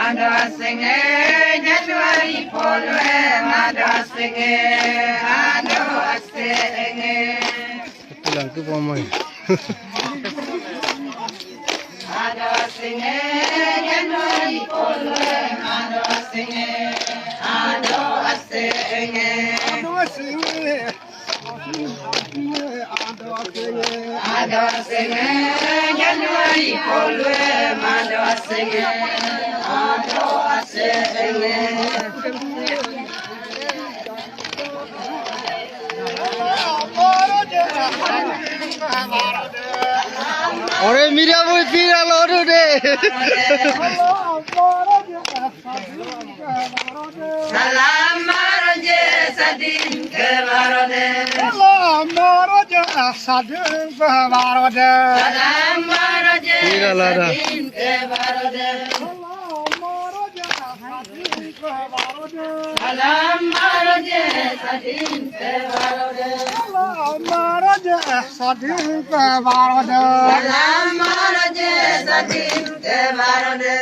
Ando singe Januari polwe ando singe ando singe pulang tu pamai ando singe Januari polwe ando singe ando singe ando singe Januari polwe ando singe ando singe Ore mira boy pira loro de Salam maroje sadin ke marode Salam maroje sadin ke marode Salam maroje Pira lara sadin ke marode Salam maroje sadin ke marode Salam maroje sadin ke marode Salam maroje sadin ke marode